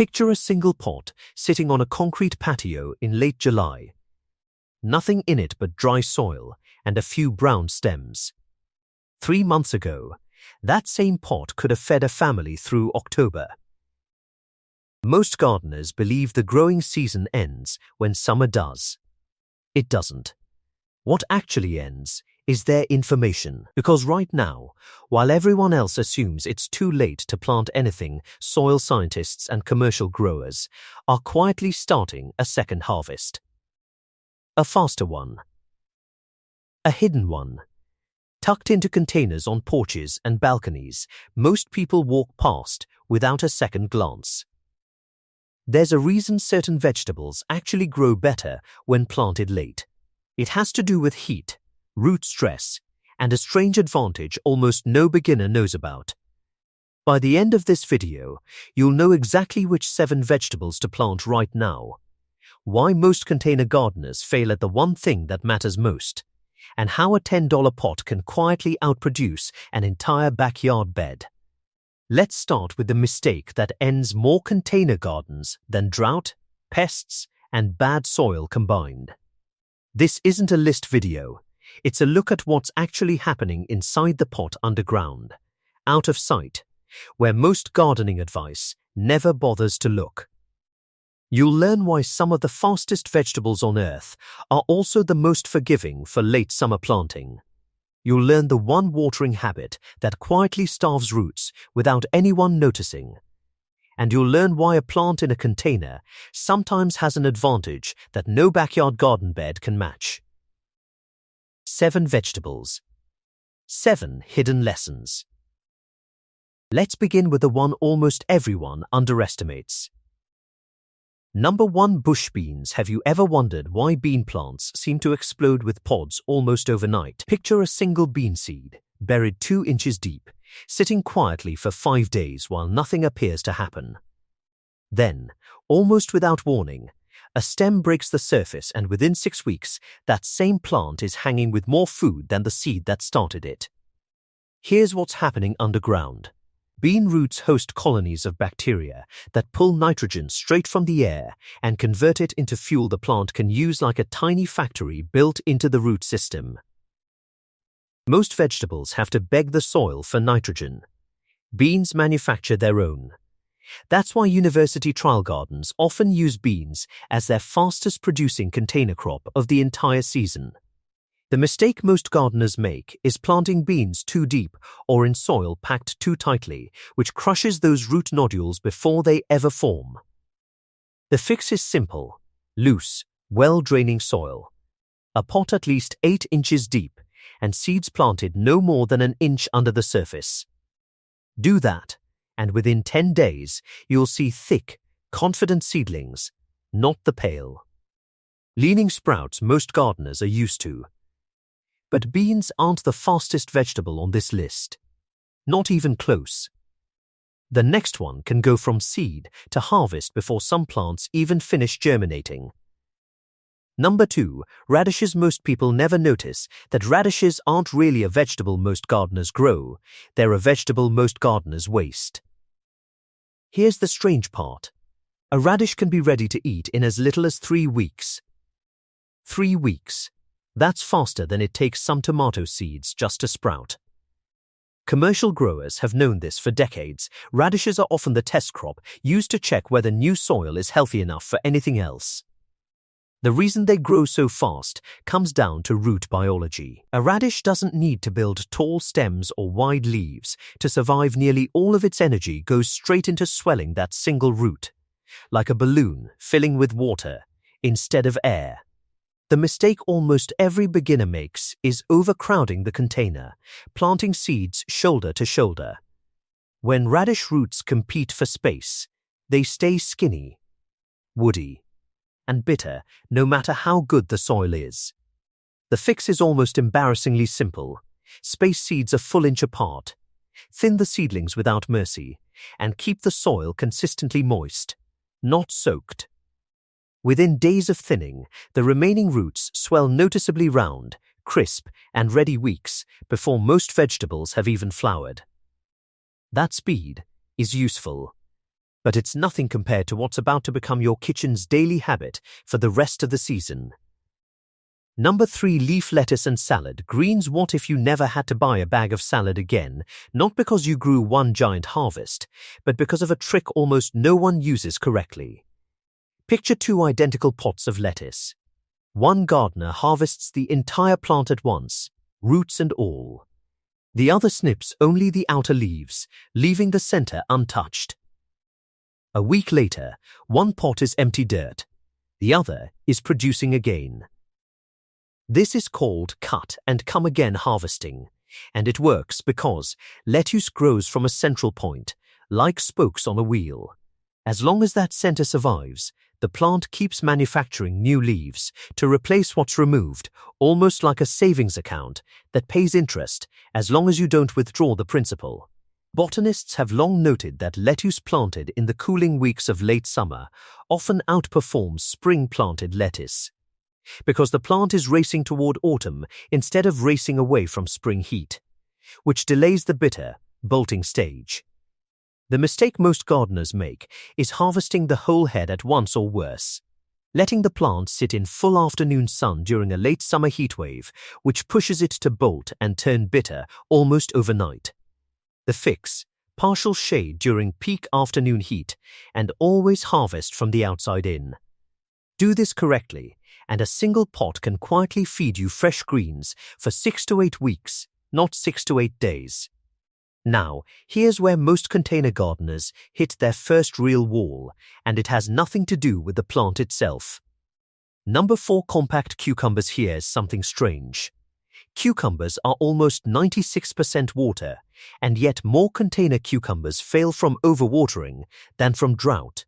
Picture a single pot sitting on a concrete patio in late July. Nothing in it but dry soil and a few brown stems. 3 months ago, that same pot could have fed a family through October. Most gardeners believe the growing season ends when summer does. It doesn't. What actually ends is their information, because right now, while everyone else assumes it's too late to plant anything, soil scientists and commercial growers are quietly starting a second harvest. A faster one. A hidden one. Tucked into containers on porches and balconies, most people walk past without a second glance. There's a reason certain vegetables actually grow better when planted late. It has to do with heat, root stress, and a strange advantage almost no beginner knows about. By the end of this video, you'll know exactly which 7 vegetables to plant right now, why most container gardeners fail at the one thing that matters most, and how a $10 pot can quietly outproduce an entire backyard bed. Let's start with the mistake that ends more container gardens than drought, pests, and bad soil combined. This isn't a list video. It's a look at what's actually happening inside the pot underground, out of sight, where most gardening advice never bothers to look. You'll learn why some of the fastest vegetables on earth are also the most forgiving for late summer planting. You'll learn the one watering habit that quietly starves roots without anyone noticing. And you'll learn why a plant in a container sometimes has an advantage that no backyard garden bed can match. 7 vegetables. 7 hidden lessons. Let's begin with the one almost everyone underestimates. Number 1, bush beans. Have you ever wondered why bean plants seem to explode with pods almost overnight? Picture a single bean seed, buried 2 inches deep, sitting quietly for 5 days while nothing appears to happen. Then, almost without warning, a stem breaks the surface, and within 6 weeks, that same plant is hanging with more food than the seed that started it. Here's what's happening underground. Bean roots host colonies of bacteria that pull nitrogen straight from the air and convert it into fuel the plant can use, like a tiny factory built into the root system. Most vegetables have to beg the soil for nitrogen. Beans manufacture their own. That's why university trial gardens often use beans as their fastest producing container crop of the entire season. The mistake most gardeners make is planting beans too deep or in soil packed too tightly, which crushes those root nodules before they ever form. The fix is simple: loose, well-draining soil. A pot at least 8 inches deep, and seeds planted no more than an inch under the surface. Do that, and within 10 days, you'll see thick, confident seedlings, not the pale, leaning sprouts most gardeners are used to. But beans aren't the fastest vegetable on this list. Not even close. The next one can go from seed to harvest before some plants even finish germinating. Number 2, radishes. Most people never notice that radishes aren't really a vegetable most gardeners grow. They're a vegetable most gardeners waste. Here's the strange part. A radish can be ready to eat in as little as 3 weeks. 3 weeks. That's faster than it takes some tomato seeds just to sprout. Commercial growers have known this for decades. Radishes are often the test crop used to check whether new soil is healthy enough for anything else. The reason they grow so fast comes down to root biology. A radish doesn't need to build tall stems or wide leaves to survive. Nearly all of its energy goes straight into swelling that single root, like a balloon filling with water instead of air. The mistake almost every beginner makes is overcrowding the container, planting seeds shoulder to shoulder. When radish roots compete for space, they stay skinny, woody, and bitter no matter how good the soil is. The fix is almost embarrassingly simple. Space seeds a full inch apart, thin the seedlings without mercy, and keep the soil consistently moist, not soaked. Within days of thinning, the remaining roots swell noticeably round, crisp, and ready weeks before most vegetables have even flowered. That speed is useful. But it's nothing compared to what's about to become your kitchen's daily habit for the rest of the season. Number 3. Leaf lettuce and salad greens. What if you never had to buy a bag of salad again, not because you grew one giant harvest, but because of a trick almost no one uses correctly? Picture 2 identical pots of lettuce. One gardener harvests the entire plant at once, roots and all. The other snips only the outer leaves, leaving the center untouched. A week later, one pot is empty dirt. The other is producing again. This is called cut and come again harvesting, and it works because lettuce grows from a central point, like spokes on a wheel. As long as that center survives, the plant keeps manufacturing new leaves to replace what's removed, almost like a savings account that pays interest as long as you don't withdraw the principal. Botanists have long noted that lettuce planted in the cooling weeks of late summer often outperforms spring-planted lettuce, because the plant is racing toward autumn instead of racing away from spring heat, which delays the bitter, bolting stage. The mistake most gardeners make is harvesting the whole head at once, or worse, letting the plant sit in full afternoon sun during a late summer heatwave, which pushes it to bolt and turn bitter almost overnight. The fix: partial shade during peak afternoon heat, and always harvest from the outside in. Do this correctly, and a single pot can quietly feed you fresh greens for 6 to 8 weeks, not 6 to 8 days. Now, here's where most container gardeners hit their first real wall, and it has nothing to do with the plant itself. Number 4. Compact cucumbers. Here's something strange. Cucumbers are almost 96% water, and yet more container cucumbers fail from overwatering than from drought.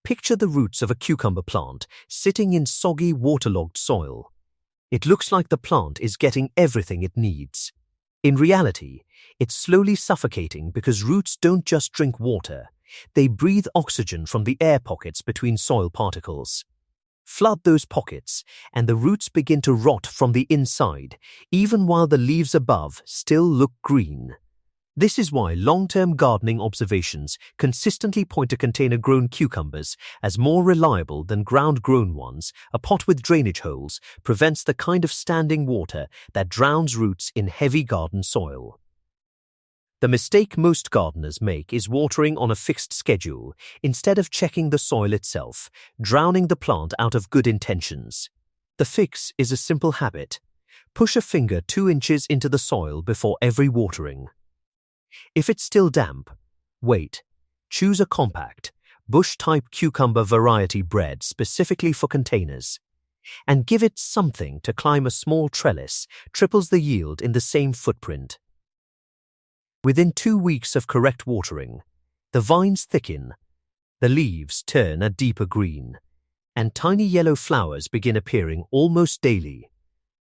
Picture the roots of a cucumber plant sitting in soggy, waterlogged soil. It looks like the plant is getting everything it needs. In reality, it's slowly suffocating because roots don't just drink water, they breathe oxygen from the air pockets between soil particles. Flood those pockets, and the roots begin to rot from the inside, even while the leaves above still look green. This is why long-term gardening observations consistently point to container-grown cucumbers as more reliable than ground-grown ones. A pot with drainage holes prevents the kind of standing water that drowns roots in heavy garden soil. The mistake most gardeners make is watering on a fixed schedule instead of checking the soil itself, drowning the plant out of good intentions. The fix is a simple habit: push a finger 2 inches into the soil before every watering. If it's still damp, wait. Choose a compact, bush-type cucumber variety bred specifically for containers, and give it something to climb. A small trellis triples the yield in the same footprint. Within 2 weeks of correct watering, the vines thicken, the leaves turn a deeper green, and tiny yellow flowers begin appearing almost daily.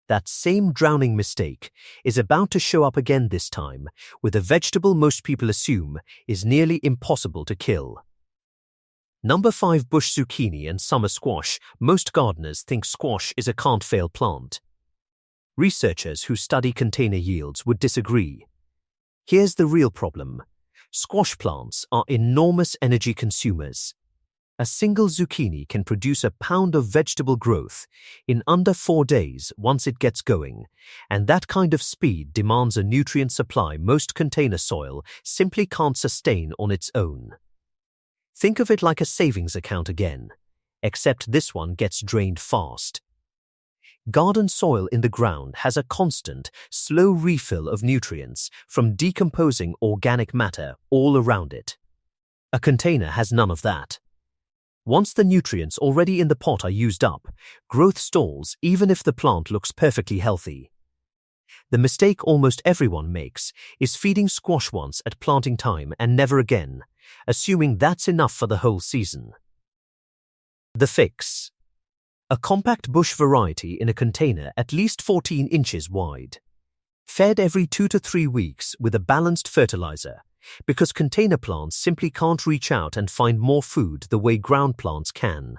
That same drowning mistake is about to show up again, this time with a vegetable most people assume is nearly impossible to kill. Number 5. Bush zucchini and summer squash. Most gardeners think squash is a can't-fail plant. Researchers who study container yields would disagree. Here's the real problem: squash plants are enormous energy consumers. A single zucchini can produce a pound of vegetable growth in under 4 days once it gets going, and that kind of speed demands a nutrient supply most container soil simply can't sustain on its own. Think of it like a savings account again, except this one gets drained fast. Garden soil in the ground has a constant, slow refill of nutrients from decomposing organic matter all around it. A container has none of that. Once the nutrients already in the pot are used up, growth stalls even if the plant looks perfectly healthy. The mistake almost everyone makes is feeding squash once at planting time and never again, assuming that's enough for the whole season. The fix: a compact bush variety in a container at least 14 inches wide. Fed every 2 to 3 weeks with a balanced fertilizer, because container plants simply can't reach out and find more food the way ground plants can.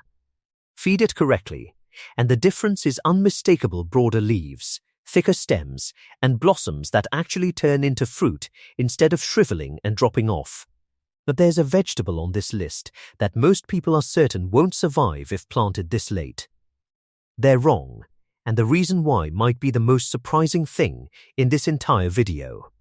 Feed it correctly, and the difference is unmistakable: broader leaves, thicker stems, and blossoms that actually turn into fruit instead of shriveling and dropping off. But there's a vegetable on this list that most people are certain won't survive if planted this late. They're wrong, and the reason why might be the most surprising thing in this entire video.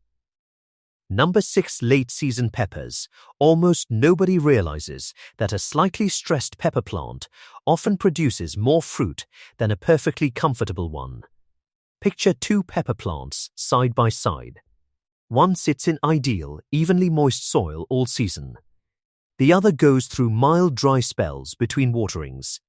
Number 6. Late-season peppers. Almost nobody realizes that a slightly stressed pepper plant often produces more fruit than a perfectly comfortable one. Picture two pepper plants side by side. One sits in ideal, evenly moist soil all season. The other goes through mild dry spells between waterings.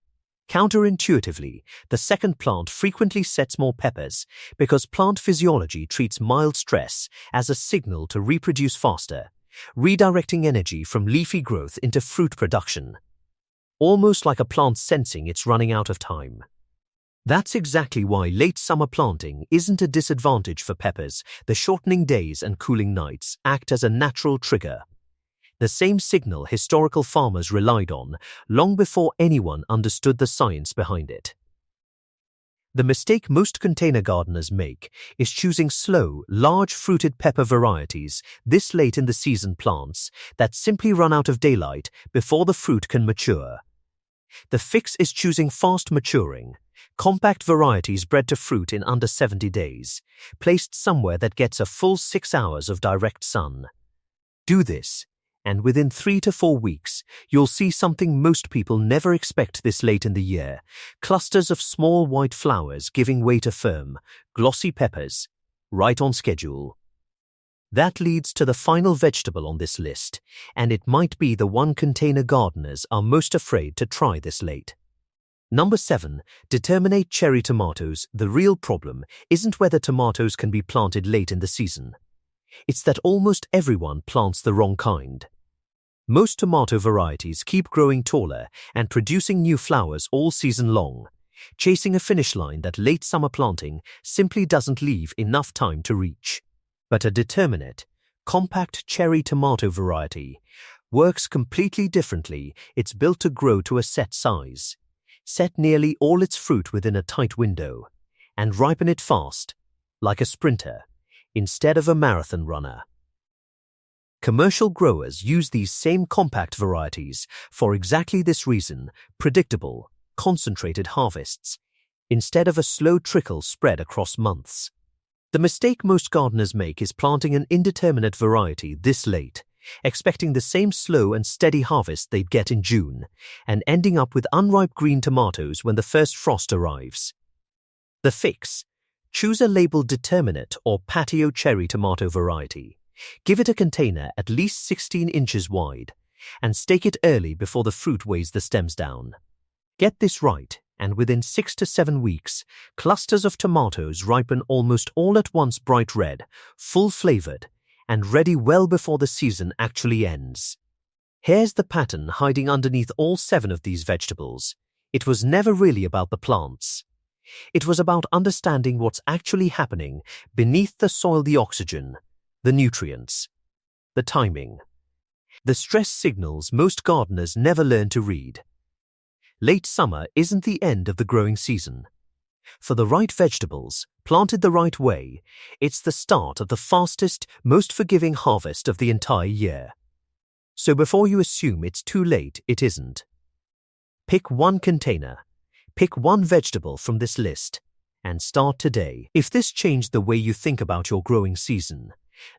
Counterintuitively, the second plant frequently sets more peppers because plant physiology treats mild stress as a signal to reproduce faster, redirecting energy from leafy growth into fruit production. Almost like a plant sensing it's running out of time. That's exactly why late summer planting isn't a disadvantage for peppers. The shortening days and cooling nights act as a natural trigger. The same signal historical farmers relied on long before anyone understood the science behind it. The mistake most container gardeners make is choosing slow, large-fruited pepper varieties this late in the season plants that simply run out of daylight before the fruit can mature. The fix is choosing fast-maturing, compact varieties bred to fruit in under 70 days, placed somewhere that gets a full 6 hours of direct sun. Do this, and within 3 to 4 weeks, you'll see something most people never expect this late in the year: clusters of small white flowers giving way to firm, glossy peppers, right on schedule. That leads to the final vegetable on this list, and it might be the one container gardeners are most afraid to try this late. Number 7. Determinate cherry tomatoes. The real problem isn't whether tomatoes can be planted late in the season. It's that almost everyone plants the wrong kind. Most tomato varieties keep growing taller and producing new flowers all season long, chasing a finish line that late summer planting simply doesn't leave enough time to reach. But a determinate, compact cherry tomato variety works completely differently. It's built to grow to a set size, set nearly all its fruit within a tight window, and ripen it fast, like a sprinter, instead of a marathon runner. Commercial growers use these same compact varieties for exactly this reason: predictable, concentrated harvests, instead of a slow trickle spread across months. The mistake most gardeners make is planting an indeterminate variety this late, expecting the same slow and steady harvest they'd get in June, and ending up with unripe green tomatoes when the first frost arrives. The fix: choose a labeled determinate or patio cherry tomato variety. Give it a container at least 16 inches wide, and stake it early before the fruit weighs the stems down. Get this right, and within 6 to 7 weeks, clusters of tomatoes ripen almost all at once, bright red, full-flavored, and ready well before the season actually ends. Here's the pattern hiding underneath all 7 of these vegetables. It was never really about the plants. It was about understanding what's actually happening beneath the soil: the oxygen, the nutrients, the timing, the stress signals most gardeners never learn to read. Late summer isn't the end of the growing season. For the right vegetables, planted the right way, it's the start of the fastest, most forgiving harvest of the entire year. So before you assume it's too late, it isn't. Pick one container, pick one vegetable from this list, and start today. If this changed the way you think about your growing season,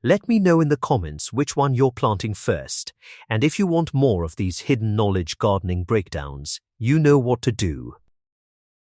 let me know in the comments which one you're planting first, and if you want more of these hidden knowledge gardening breakdowns, you know what to do.